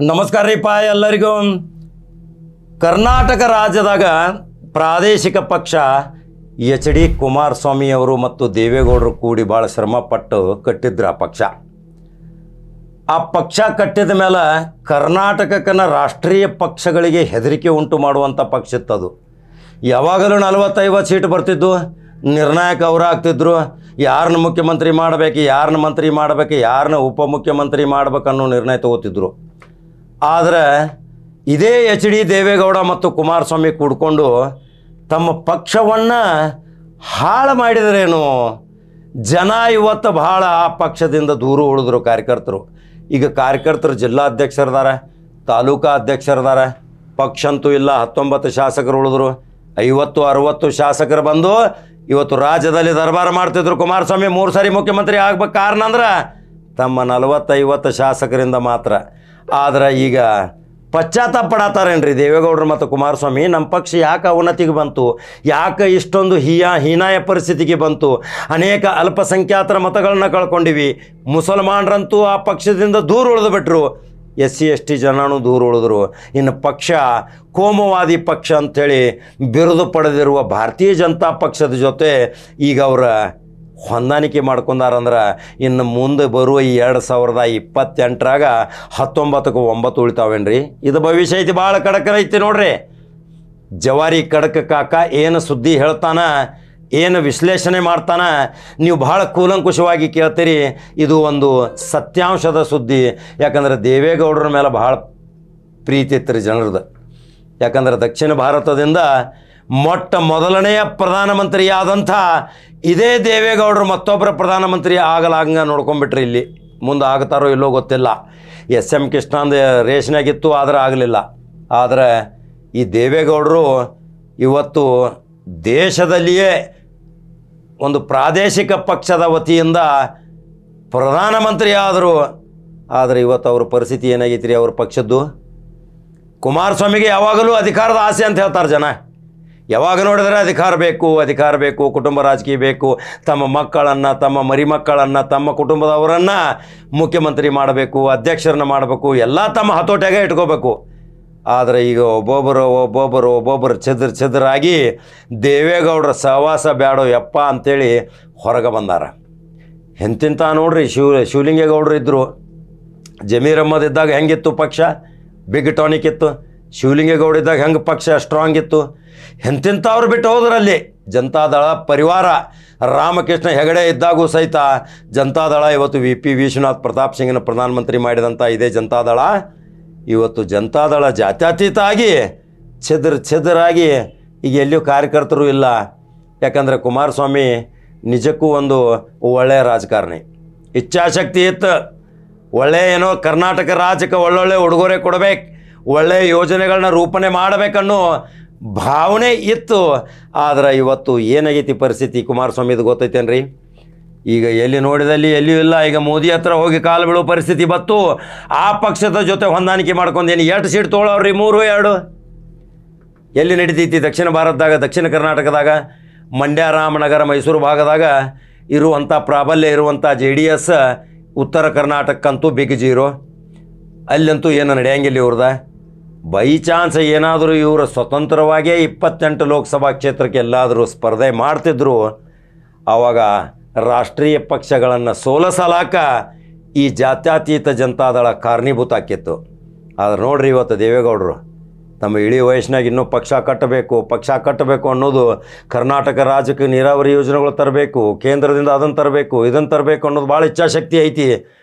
ನಮಸ್ಕಾರ ರೀಪ ಎಲ್ಲರಿಗೂ. ಕರ್ನಾಟಕ ರಾಜ್ಯದಾಗ ಪ್ರಾದೇಶಿಕ ಪಕ್ಷ ಎಚ್.ಡಿ. ಕುಮಾರಸ್ವಾಮಿ ಅವರು ಮತ್ತು ದೇವೇಗೌಡರು ಕೂಡಿ ಭಾಳ ಶ್ರಮಪಟ್ಟು ಕಟ್ಟಿದ್ರು ಆ ಪಕ್ಷ. ಆ ಪಕ್ಷ ಕಟ್ಟಿದ ಮೇಲೆ ಕರ್ನಾಟಕಕ್ಕನ ರಾಷ್ಟ್ರೀಯ ಪಕ್ಷಗಳಿಗೆ ಹೆದರಿಕೆ ಉಂಟು ಮಾಡುವಂಥ ಪಕ್ಷ ಇತ್ತದು. ಯಾವಾಗಲೂ 40-50 ಸೀಟ್ ಬರ್ತಿದ್ದು, ನಿರ್ಣಾಯಕ ಅವರು ಆಗ್ತಿದ್ರು. ಯಾರನ್ನ ಮುಖ್ಯಮಂತ್ರಿ ಮಾಡಬೇಕು, ಯಾರನ್ನ ಮಂತ್ರಿ ಮಾಡಬೇಕು, ಯಾರನ್ನ ಉಪಮುಖ್ಯಮಂತ್ರಿ ಮಾಡಬೇಕನ್ನೋ ನಿರ್ಣಯ ತಗೋತಿದ್ರು. ಆದರೆ ಇದೇ ಎಚ್.ಡಿ. ದೇವೇಗೌಡ ಮತ್ತು ಕುಮಾರಸ್ವಾಮಿ ಕೂಡ್ಕೊಂಡು ತಮ್ಮ ಪಕ್ಷವನ್ನು ಹಾಳು ಮಾಡಿದ್ರೇನು. ಜನ ಇವತ್ತು ಭಾಳ ಆ ಪಕ್ಷದಿಂದ ದೂರ ಉಳಿದ್ರು ಕಾರ್ಯಕರ್ತರು. ಈಗ ಕಾರ್ಯಕರ್ತರು ಜಿಲ್ಲಾಧ್ಯಕ್ಷರದಾರ, ತಾಲೂಕಾ ಅಧ್ಯಕ್ಷರದಾರ, ಪಕ್ಷ ಅಂತೂ ಇಲ್ಲ. 19 ಶಾಸಕರು ಉಳಿದ್ರು. 50-60 ಶಾಸಕರು ಬಂದು ಇವತ್ತು ರಾಜ್ಯದಲ್ಲಿ ದರ್ಬಾರ ಮಾಡ್ತಿದ್ರು. ಕುಮಾರಸ್ವಾಮಿ 3 ಸಾರಿ ಮುಖ್ಯಮಂತ್ರಿ ಆಗ್ಬೇಕು. ಕಾರಣ ಅಂದ್ರೆ ತಮ್ಮ 40-50 ಶಾಸಕರಿಂದ ಮಾತ್ರ. ಆದ್ರೆ ಈಗ ಪಶ್ಚಾತ್ತಾಪ ಪಡತ್ತಾರೇನ್ರಿ ದೇವೇಗೌಡರು ಮತ್ತು ಕುಮಾರಸ್ವಾಮಿ. ನಮ್ಮ ಪಕ್ಷ ಯಾಕೆ ಅವನತಿಗೆ ಬಂತು, ಯಾಕೆ ಇಷ್ಟೊಂದು ಹೀನಾಯ ಪರಿಸ್ಥಿತಿಗೆ ಬಂತು, ಅನೇಕ ಅಲ್ಪಸಂಖ್ಯಾತರ ಮತಗಳನ್ನ ಕಳ್ಕೊಂಡಿವಿ, ಮುಸಲ್ಮಾನರಂತೂ ಆ ಪಕ್ಷದಿಂದ ದೂರ ಉಳಿದು ಬಿಟ್ರು, SC/ST ಜನನೂ ದೂರ ಉಳಿದ್ರು. ಇನ್ನು ಪಕ್ಷ ಕೋಮುವಾದಿ ಪಕ್ಷ ಅಂಥೇಳಿ ಬಿರುದು ಪಡೆದಿರುವ ಭಾರತೀಯ ಜನತಾ ಪಕ್ಷದ ಜೊತೆ ಈಗ ಅವರ ಹೊಂದಾಣಿಕೆ ಮಾಡ್ಕೊಂಡಾರಂದ್ರೆ ಇನ್ನು ಮುಂದೆ ಬರುವ ಈ 2028ರಾಗ 19ಕ್ಕೆ 9 ಉಳಿತಾವೇನ್ರಿ. ಇದು ಭವಿಷ್ಯ ಐತಿ, ಭಾಳ ಕಡಕರ ಐತಿ ನೋಡ್ರಿ. ಜವಾರಿ ಕಡಕ ಕಾಕ ಏನು ಸುದ್ದಿ ಹೇಳ್ತಾನ, ಏನು ವಿಶ್ಲೇಷಣೆ ಮಾಡ್ತಾನ, ನೀವು ಭಾಳ ಕೂಲಂಕುಷವಾಗಿ ಕೇಳ್ತೀರಿ. ಇದು ಒಂದು ಸತ್ಯಾಂಶದ ಸುದ್ದಿ. ಯಾಕಂದ್ರೆ ದೇವೇಗೌಡರ ಮೇಲೆ ಭಾಳ ಪ್ರೀತಿ ಇತ್ತು ಜನರದು. ಯಾಕಂದ್ರೆ ದಕ್ಷಿಣ ಭಾರತದಿಂದ ಮೊಟ್ಟ ಮೊದಲನೆಯ ಪ್ರಧಾನಮಂತ್ರಿಯಾದಂಥ ಇದೇ ದೇವೇಗೌಡರು ಮತ್ತೊಬ್ಬರ ಪ್ರಧಾನಮಂತ್ರಿ ಆಗಲಾಗಂಗೆ ನೋಡ್ಕೊಂಡ್ಬಿಟ್ರಿ. ಇಲ್ಲಿ ಮುಂದೆ ಆಗ್ತಾರೋ ಇಲ್ಲೋ ಗೊತ್ತಿಲ್ಲ. SM ಕೃಷ್ಣಂದು ರೇಷ್ನಾಗಿತ್ತು, ಆದರೆ ಆಗಲಿಲ್ಲ. ಆದರೆ ಈ ದೇವೇಗೌಡರು ಇವತ್ತು ದೇಶದಲ್ಲಿಯೇ ಒಂದು ಪ್ರಾದೇಶಿಕ ಪಕ್ಷದ ವತಿಯಿಂದ ಪ್ರಧಾನಮಂತ್ರಿ ಆದರು. ಆದರೆ ಇವತ್ತು ಅವ್ರ ಪರಿಸ್ಥಿತಿ ಏನಾಗೈತಿ ರೀ ಅವ್ರ ಪಕ್ಷದ್ದು. ಕುಮಾರಸ್ವಾಮಿಗೆ ಯಾವಾಗಲೂ ಅಧಿಕಾರದ ಆಸೆ ಅಂತ ಹೇಳ್ತಾರೆ ಜನ. ಯಾವಾಗ ನೋಡಿದ್ರೆ ಅಧಿಕಾರ ಬೇಕು, ಅಧಿಕಾರ ಬೇಕು, ಕುಟುಂಬ ರಾಜಕೀಯ ಬೇಕು, ತಮ್ಮ ಮಕ್ಕಳನ್ನು, ತಮ್ಮ ಮರಿಮಕ್ಕಳನ್ನು, ತಮ್ಮ ಕುಟುಂಬದವರನ್ನು ಮುಖ್ಯಮಂತ್ರಿ ಮಾಡಬೇಕು, ಅಧ್ಯಕ್ಷರನ್ನ ಮಾಡಬೇಕು, ಎಲ್ಲ ತಮ್ಮ ಹತೋಟಿಯಾಗೆ ಇಟ್ಕೋಬೇಕು. ಆದರೆ ಈಗ ಒಬ್ಬೊಬ್ಬರು ಚೆದರಾಗಿ ದೇವೇಗೌಡರ ಸಹವಾಸ ಬೇಡೋ ಯಪ್ಪ ಅಂಥೇಳಿ ಹೊರಗೆ ಬಂದಾರ. ಎಂತಿಂತ ನೋಡ್ರಿ, ಶಿವಲಿಂಗೇಗೌಡರು ಇದ್ದರು. ಜಮೀರ್ ಅಹ್ಮದ್ ಇದ್ದಾಗ ಹೆಂಗಿತ್ತು ಪಕ್ಷ, ಬಿಗ್ ಟಾನಿಕ್ ಇತ್ತು. ಶಿವಲಿಂಗೇಗೌಡ ಇದ್ದಾಗ ಹೆಂಗೆ ಪಕ್ಷ ಸ್ಟ್ರಾಂಗ್ ಇತ್ತು. ಎಂತಿಂಥವ್ರು ಬಿಟ್ಟು ಹೋದ್ರಲ್ಲಿ ಜನತಾದಳ ಪರಿವಾರ. ರಾಮಕೃಷ್ಣ ಹೆಗಡೆ ಇದ್ದಾಗೂ ಸಹಿತ ಜನತಾದಳ ಇವತ್ತು VP ವಿಶ್ವನಾಥ್ ಪ್ರತಾಪ್ ಸಿಂಗ್ನ ಪ್ರಧಾನಮಂತ್ರಿ ಮಾಡಿದಂಥ ಇದೇ ಜನತಾದಳ ಇವತ್ತು ಜನತಾದಳ ಜಾತ್ಯತೀತ ಆಗಿ ಚೆದರಾಗಿ ಈಗ ಎಲ್ಲಿಯೂ ಕಾರ್ಯಕರ್ತರು ಇಲ್ಲ. ಯಾಕಂದರೆ ಕುಮಾರಸ್ವಾಮಿ ನಿಜಕ್ಕೂ ಒಂದು ಒಳ್ಳೆಯ ರಾಜಕಾರಣಿ, ಇಚ್ಛಾಶಕ್ತಿ ಇತ್ತು. ಒಳ್ಳೆಯ ಏನೋ ಕರ್ನಾಟಕ ರಾಜ್ಯಕ್ಕೆ ಒಳ್ಳೊಳ್ಳೆ ಉಡುಗೊರೆ ಕೊಡಬೇಕು, ಒಳ್ಳೆಯ ಯೋಜನೆಗಳನ್ನ ರೂಪಣೆ ಮಾಡಬೇಕನ್ನೋ ಭಾವನೆ ಇತ್ತು. ಆದರೆ ಇವತ್ತು ಏನಾಗೈತಿ ಪರಿಸ್ಥಿತಿ ಕುಮಾರಸ್ವಾಮಿದು ಗೊತ್ತೈತೇನ್ರಿ. ಈಗ ಎಲ್ಲಿ ನೋಡಿದಲ್ಲಿ ಎಲ್ಲಿಯೂ ಇಲ್ಲ. ಈಗ ಮೋದಿ ಹತ್ರ ಹೋಗಿ ಕಾಲು ಬೀಳೋ ಪರಿಸ್ಥಿತಿ ಬತ್ತು. ಆ ಪಕ್ಷದ ಜೊತೆ ಹೊಂದಾಣಿಕೆ ಮಾಡ್ಕೊಂಡೇನು 2 ಸೀಟ್ ತೊಗೊಳವ್ರಿ, 3-2 ಎಲ್ಲಿ ನಡೀತೈತಿ ದಕ್ಷಿಣ ಭಾರತದಾಗ, ದಕ್ಷಿಣ ಕರ್ನಾಟಕದಾಗ, ಮಂಡ್ಯ, ರಾಮನಗರ, ಮೈಸೂರು ಭಾಗದಾಗ ಇರುವಂಥ ಪ್ರಾಬಲ್ಯ ಇರುವಂಥ JDS. ಉತ್ತರ ಕರ್ನಾಟಕಕ್ಕಂತೂ ಬಿಗ್ ಜೀರೋ. ಅಲ್ಲಂತೂ ಏನು ನಡೆಯಂಗಿಲ್ಲ ಇವ್ರದ. ಬೈ ಚಾನ್ಸ್ ಏನಾದರೂ ಇವರು ಸ್ವತಂತ್ರವಾಗೇ 28 ಲೋಕಸಭಾ ಕ್ಷೇತ್ರಕ್ಕೆ ಎಲ್ಲಾದರೂ ಸ್ಪರ್ಧೆ ಮಾಡ್ತಿದ್ರು, ಆವಾಗ ರಾಷ್ಟ್ರೀಯ ಪಕ್ಷಗಳನ್ನು ಸೋಲಿಸಲಾಕ ಈ ಜಾತ್ಯತೀತ ಜನತಾದಳ ಕಾರಣೀಭೂತ ಆಕಿತ್ತು. ಆದ್ರೆ ನೋಡ್ರಿ ಇವತ್ತು ದೇವೇಗೌಡರು ತಮ್ಮ ಇಡೀ ವಯಸ್ಸಿನಾಗ ಇನ್ನೂ ಪಕ್ಷ ಕಟ್ಟಬೇಕು ಅನ್ನೋದು, ಕರ್ನಾಟಕ ರಾಜ್ಯಕ್ಕೆ ನೀರಾವರಿ ಯೋಜನೆಗಳು ತರಬೇಕು, ಕೇಂದ್ರದಿಂದ ಅದನ್ನು ತರಬೇಕು, ಇದನ್ನು ತರಬೇಕು ಅನ್ನೋದು ಭಾಳ ಇಚ್ಛಾಶಕ್ತಿ ಐತಿ.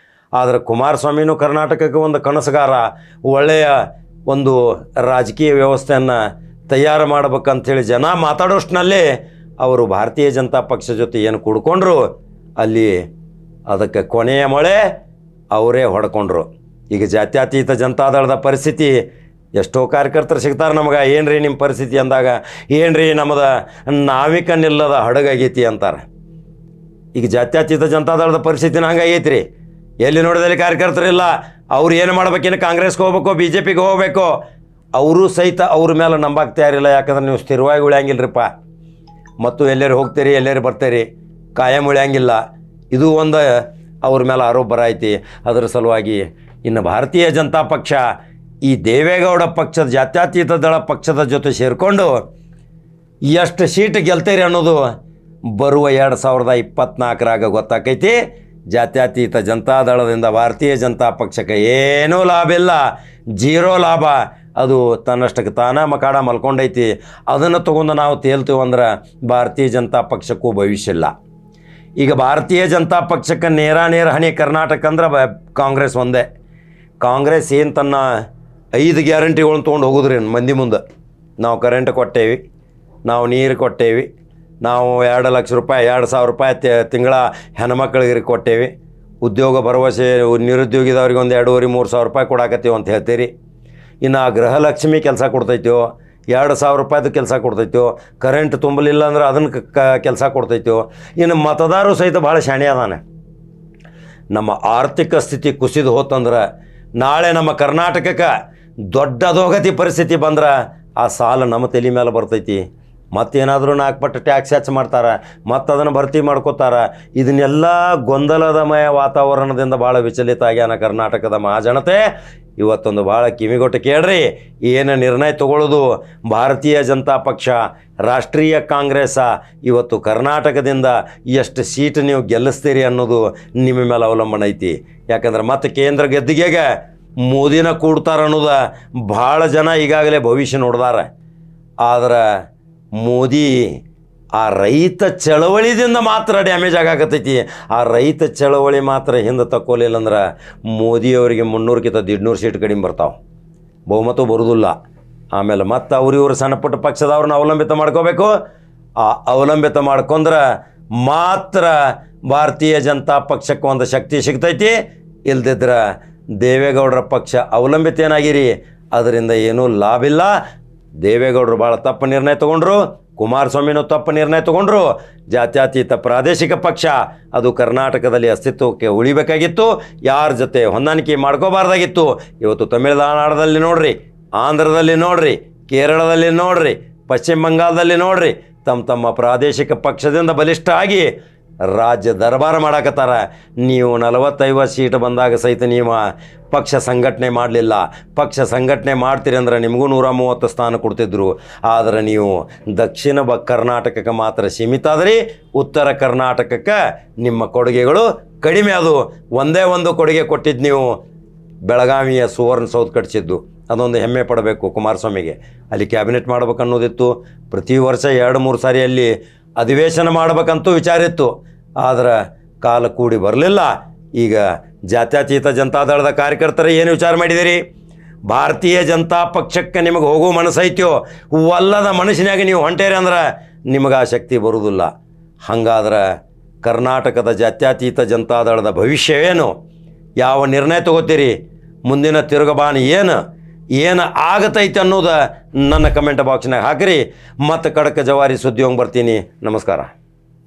ಆದರೆ ಕುಮಾರಸ್ವಾಮಿನೂ ಕರ್ನಾಟಕಕ್ಕೆ ಒಂದು ಕನಸುಗಾರ. ಒಳ್ಳೆಯ ಒಂದು ರಾಜಕೀಯ ವ್ಯವಸ್ಥೆಯನ್ನು ತಯಾರು ಮಾಡ್ಬೇಕಂಥೇಳಿ ಜನ ಮಾತಾಡೋಷ್ಟನಲ್ಲೇ ಅವರು ಭಾರತೀಯ ಜನತಾ ಪಕ್ಷ ಜೊತೆ ಏನು ಕೂಡ್ಕೊಂಡ್ರು, ಅಲ್ಲಿ ಅದಕ್ಕೆ ಕೊನೆಯ ಮಳೆ ಅವರೇ ಹೊಡ್ಕೊಂಡ್ರು. ಈಗ ಜಾತ್ಯತೀತ ಜನತಾದಳದ ಪರಿಸ್ಥಿತಿ, ಎಷ್ಟೋ ಕಾರ್ಯಕರ್ತರು ಸಿಗ್ತಾರೆ ನಮಗೆ, ಏನು ರೀ ನಿಮ್ಮ ಪರಿಸ್ಥಿತಿ ಅಂದಾಗ, ಏನು ರೀ ನಮ್ಮದು ನಾವಿಕ ನಿಲ್ಲದ ಹಡಗಾಗೈತಿ ಅಂತಾರೆ. ಈಗ ಜಾತ್ಯತೀತ ಜನತಾದಳದ ಪರಿಸ್ಥಿತಿನ ಹಂಗಾಗೈತಿ ರೀ. ಎಲ್ಲಿ ನೋಡಿದಲ್ಲಿ ಕಾರ್ಯಕರ್ತರಿಲ್ಲ. ಅವ್ರು ಏನು ಮಾಡ್ಬೇಕೇನು, ಕಾಂಗ್ರೆಸ್ಗೆ ಹೋಗ್ಬೇಕು, BJPಗೆ ಹೋಗಬೇಕು, ಅವರು ಸಹಿತ ಅವ್ರ ಮೇಲೆ ನಂಬಕ್ಕೆ ತಯಾರಿಲ್ಲ. ಯಾಕಂದ್ರೆ ನೀವು ಸ್ಥಿರವಾಗಿ ಉಳಿಯಂಗಿಲ್ಲರಿಪ್ಪ, ಮತ್ತು ಎಲ್ಲರೂ ಹೋಗ್ತೀರಿ, ಎಲ್ಲರೂ ಬರ್ತೀರಿ, ಕಾಯಂ ಉಳಿಯಂಗಿಲ್ಲ. ಇದು ಒಂದು ಅವ್ರ ಮೇಲೆ ಆರೋಪ ಬರಾಯ್ತಿ. ಅದರ ಸಲುವಾಗಿ ಇನ್ನು ಭಾರತೀಯ ಜನತಾ ಪಕ್ಷ ಈ ದೇವೇಗೌಡ ಪಕ್ಷದ ಜಾತ್ಯತೀತ ದಳ ಪಕ್ಷದ ಜೊತೆ ಸೇರಿಕೊಂಡು ಎಷ್ಟು ಸೀಟ್ ಗೆಲ್ತೀರಿ ಅನ್ನೋದು ಬರುವ 2024 ಗೊತ್ತಾಕೈತಿ. ಜಾತ್ಯತೀತ ಜನತಾದಳದಿಂದ ಭಾರತೀಯ ಜನತಾ ಪಕ್ಷಕ್ಕೆ ಏನೂ ಲಾಭ ಇಲ್ಲ, ಜೀರೋ ಲಾಭ. ಅದು ತನ್ನಷ್ಟಕ್ಕೆ ತಾನ ಮಕಾಡ ಮಲ್ಕೊಂಡೈತಿ. ಅದನ್ನು ತೊಗೊಂಡು ನಾವು ತೇಲ್ತೀವಿ ಅಂದ್ರೆ ಭಾರತೀಯ ಜನತಾ ಪಕ್ಷಕ್ಕೂ ಭವಿಷ್ಯ ಇಲ್ಲ. ಈಗ ಭಾರತೀಯ ಜನತಾ ಪಕ್ಷಕ್ಕೆ ನೇರ ಹಣಿ ಕರ್ನಾಟಕ ಅಂದ್ರೆ ಕಾಂಗ್ರೆಸ್ ಒಂದೇ. ಕಾಂಗ್ರೆಸ್ ಏನು ತನ್ನ 5 ಗ್ಯಾರಂಟಿಗಳನ್ನ ತೊಗೊಂಡು ಹೋಗೋದ್ರಿ ಮಂದಿ ಮುಂದೆ. ನಾವು ಕರೆಂಟ್ ಕೊಟ್ಟೇವಿ, ನಾವು ನೀರು ಕೊಟ್ಟೇವಿ, ನಾವು 2 ಲಕ್ಷ ರೂಪಾಯಿ 2,000 ರೂಪಾಯಿ ತಿಂಗಳ ಹೆಣ್ಮಕ್ಳಿಗೆ ಕೊಟ್ಟೇವಿ, ಉದ್ಯೋಗ ಭರವಸೆ ನಿರುದ್ಯೋಗಿದವ್ರಿಗೆ ಒಂದು 2,500-3,000 ರೂಪಾಯಿ ಕೊಡಾಕತ್ತೀವಿ ಅಂತ ಹೇಳ್ತೀರಿ. ಇನ್ನು ಆ ಗೃಹಲಕ್ಷ್ಮಿ ಕೆಲಸ ಕೊಡ್ತೈತೋ, 2,000 ರೂಪಾಯಿದು ಕೆಲಸ ಕೊಡ್ತೈತೋ, ಕರೆಂಟ್ ತುಂಬಲಿಲ್ಲ ಅಂದ್ರೆ ಅದನ್ನು ಕೆಲಸ ಕೊಡ್ತೈತೋ. ಇನ್ನು ಮತದಾರರು ಸಹಿತ ಭಾಳ ಶಾಣೆ ಅದಾನೆ. ನಮ್ಮ ಆರ್ಥಿಕ ಸ್ಥಿತಿ ಕುಸಿದು ಹೋತಂದ್ರೆ ನಾಳೆ ನಮ್ಮ ಕರ್ನಾಟಕಕ್ಕೆ ದೊಡ್ಡ ಅಧೋಗತಿ ಪರಿಸ್ಥಿತಿ ಬಂದ್ರೆ ಆ ಸಾಲ ನಮ್ಮ ತಲೆ ಮೇಲೆ ಬರ್ತೈತಿ. ಮತ್ತೇನಾದರೂ 4 ಪಟ್ಟು ಟ್ಯಾಕ್ಸ್ ಹೆಚ್ಚು ಮಾಡ್ತಾರೆ, ಮತ್ತು ಅದನ್ನು ಭರ್ತಿ ಮಾಡ್ಕೋತಾರೆ. ಇದನ್ನೆಲ್ಲ ಗೊಂದಲದಮಯ ವಾತಾವರಣದಿಂದ ಭಾಳ ವಿಚಲಿತ ಆಗ್ಯಾನ ಕರ್ನಾಟಕದ ಮಹಾಜನತೆ. ಇವತ್ತೊಂದು ಭಾಳ ಕಿವಿಗೊಟ್ಟು ಕೇಳ್ರಿ, ಏನು ನಿರ್ಣಯ ತಗೊಳ್ಳೋದು ಭಾರತೀಯ ಜನತಾ ಪಕ್ಷ, ರಾಷ್ಟ್ರೀಯ ಕಾಂಗ್ರೆಸ್ ಇವತ್ತು ಕರ್ನಾಟಕದಿಂದ ಎಷ್ಟು ಸೀಟ್ ನೀವು ಗೆಲ್ಲಿಸ್ತೀರಿ ಅನ್ನೋದು ನಿಮ್ಮ ಮೇಲೆ ಅವಲಂಬನೆ ಐತಿ. ಯಾಕಂದ್ರೆ ಮತ್ತೆ ಕೇಂದ್ರ ಗೆದ್ದಿಗೆಗೆ ಮೋದಿನ ಕೂಡ್ತಾರೆ ಅನ್ನೋದು ಭಾಳ ಜನ ಈಗಾಗಲೇ ಭವಿಷ್ಯ ನೋಡ್ದಾರೆ. ಆದ್ರೆ ಮೋದಿ ಆ ರೈತ ಚಳವಳಿದಿಂದ ಮಾತ್ರ ಡ್ಯಾಮೇಜ್ ಆಗಾಕತ್ತೈತಿ. ಆ ರೈತ ಚಳವಳಿ ಮಾತ್ರ ಹಿಂದೆ ತಕ್ಕೋಲಿಲ್ಲ ಅಂದ್ರೆ ಮೋದಿಯವರಿಗೆ 300ಕ್ಕಿಂತ 150 ಸೀಟ್ ಕಡಿಮೆ ಬರ್ತಾವೆ, ಬಹುಮತ ಬರೋದಿಲ್ಲ. ಆಮೇಲೆ ಮತ್ತು ಇವರು ಸಣ್ಣ ಪುಟ್ಟ ಪಕ್ಷದವ್ರನ್ನ ಅವಲಂಬಿತ ಮಾಡ್ಕೋಬೇಕು. ಆ ಅವಲಂಬಿತ ಮಾಡ್ಕೊಂಡ್ರೆ ಮಾತ್ರ ಭಾರತೀಯ ಜನತಾ ಪಕ್ಷಕ್ಕೆ ಒಂದು ಶಕ್ತಿ ಸಿಗ್ತೈತಿ. ಇಲ್ದಿದ್ರೆ ದೇವೇಗೌಡರ ಪಕ್ಷ ಅವಲಂಬಿತ ಏನಾಗಿರಿ, ಅದರಿಂದ ಏನೂ ಲಾಭ ಇಲ್ಲ. ದೇವೇಗೌಡರು ಭಾಳ ತಪ್ಪು ನಿರ್ಣಯ ತೊಗೊಂಡ್ರು, ಕುಮಾರಸ್ವಾಮಿನೂ ತಪ್ಪು ನಿರ್ಣಯ ತೊಗೊಂಡ್ರು. ಜಾತ್ಯತೀತ ಪ್ರಾದೇಶಿಕ ಪಕ್ಷ ಅದು ಕರ್ನಾಟಕದಲ್ಲಿ ಅಸ್ತಿತ್ವಕ್ಕೆ ಉಳಿಬೇಕಾಗಿತ್ತು, ಯಾರ ಜೊತೆ ಹೊಂದಾಣಿಕೆ ಮಾಡ್ಕೋಬಾರ್ದಾಗಿತ್ತು. ಇವತ್ತು ತಮಿಳುನಾಡಲ್ಲಿ ನೋಡ್ರಿ, ಆಂಧ್ರದಲ್ಲಿ ನೋಡ್ರಿ, ಕೇರಳದಲ್ಲಿ ನೋಡ್ರಿ, ಪಶ್ಚಿಮ ಬಂಗಾಳದಲ್ಲಿ ನೋಡ್ರಿ, ತಮ್ಮ ಪ್ರಾದೇಶಿಕ ಪಕ್ಷದಿಂದ ಬಲಿಷ್ಠ ಆಗಿ ರಾಜ್ಯ ದರ್ಬಾರ ಮಾಡಾಕತ್ತಾರ. ನೀವು 40-50 ಸೀಟ್ ಬಂದಾಗ ಸಹಿತ ನೀವು ಪಕ್ಷ ಸಂಘಟನೆ ಮಾಡಲಿಲ್ಲ. ಪಕ್ಷ ಸಂಘಟನೆ ಮಾಡ್ತೀರಿ ಅಂದ್ರೆ ನಿಮಗೂ 130 ಸ್ಥಾನ ಕೊಡ್ತಿದ್ರು. ಆದರೆ ನೀವು ದಕ್ಷಿಣ ಕರ್ನಾಟಕಕ್ಕೆ ಮಾತ್ರ ಸೀಮಿತ ಆದ್ರಿ, ಉತ್ತರ ಕರ್ನಾಟಕಕ್ಕೆ ನಿಮ್ಮ ಕೊಡುಗೆಗಳು ಕಡಿಮೆ. ಅದು ಒಂದೇ ಒಂದು ಕೊಡುಗೆ ಕೊಟ್ಟಿದ್ದು ನೀವು ಬೆಳಗಾವಿಯ ಸುವರ್ಣಸೌಧ ಕಟ್ಟಿಸಿದ್ದು. ಅದೊಂದು ಹೆಮ್ಮೆ ಪಡಬೇಕು ಕುಮಾರಸ್ವಾಮಿಗೆ. ಅಲ್ಲಿ ಕ್ಯಾಬಿನೆಟ್ ಮಾಡ್ಬೇಕು ಅನ್ನೋದಿತ್ತು. ಪ್ರತಿ ವರ್ಷ 2-3 ಸಾರಿ ಅಲ್ಲಿ ಅಧಿವೇಶನ ಮಾಡ್ಬೇಕಂತೂ ವಿಚಾರ ಇತ್ತು. ಆದ್ರೆ ಕಾಲ ಕೂಡಿ ಬರಲಿಲ್ಲ. ಈಗ ಜಾತ್ಯತೀತ ಜನತಾದಳದ ಕಾರ್ಯಕರ್ತರು ಏನು ವಿಚಾರ ಮಾಡಿದಿರಿ? ಭಾರತೀಯ ಜನತಾ ಪಕ್ಷಕ್ಕೆ ನಿಮಗೆ ಹೋಗೋ ಮನಸ್ಸೈತ್ಯೋ, ಒಲ್ಲದ ಮನಸ್ಸಿನಾಗ ನೀವು ಹೊಂಟೇರಿ ಅಂದ್ರೆ ನಿಮಗೆ ಆ ಶಕ್ತಿ ಬರುವುದಿಲ್ಲ. ಹಾಗಾದ್ರೆ ಕರ್ನಾಟಕದ ಜಾತ್ಯತೀತ ಜನತಾದಳದ ಭವಿಷ್ಯವೇನು? ಯಾವ ನಿರ್ಣಯ ತಗೋತೀರಿ? ಮುಂದಿನ ತಿರುಗಬಾಣಿ ಏನು ಆಗತೈತೆ ಅನ್ನೋದು ನನ್ನ ಕಮೆಂಟ್ ಬಾಕ್ಸ್ನಾಗ ಹಾಕಿರಿ. ಮತ್ತು ಖಡಕ್ ಜವಾರಿ ಸುದ್ದಿ ಹೋಗಿ ಬರ್ತೀನಿ. ನಮಸ್ಕಾರ.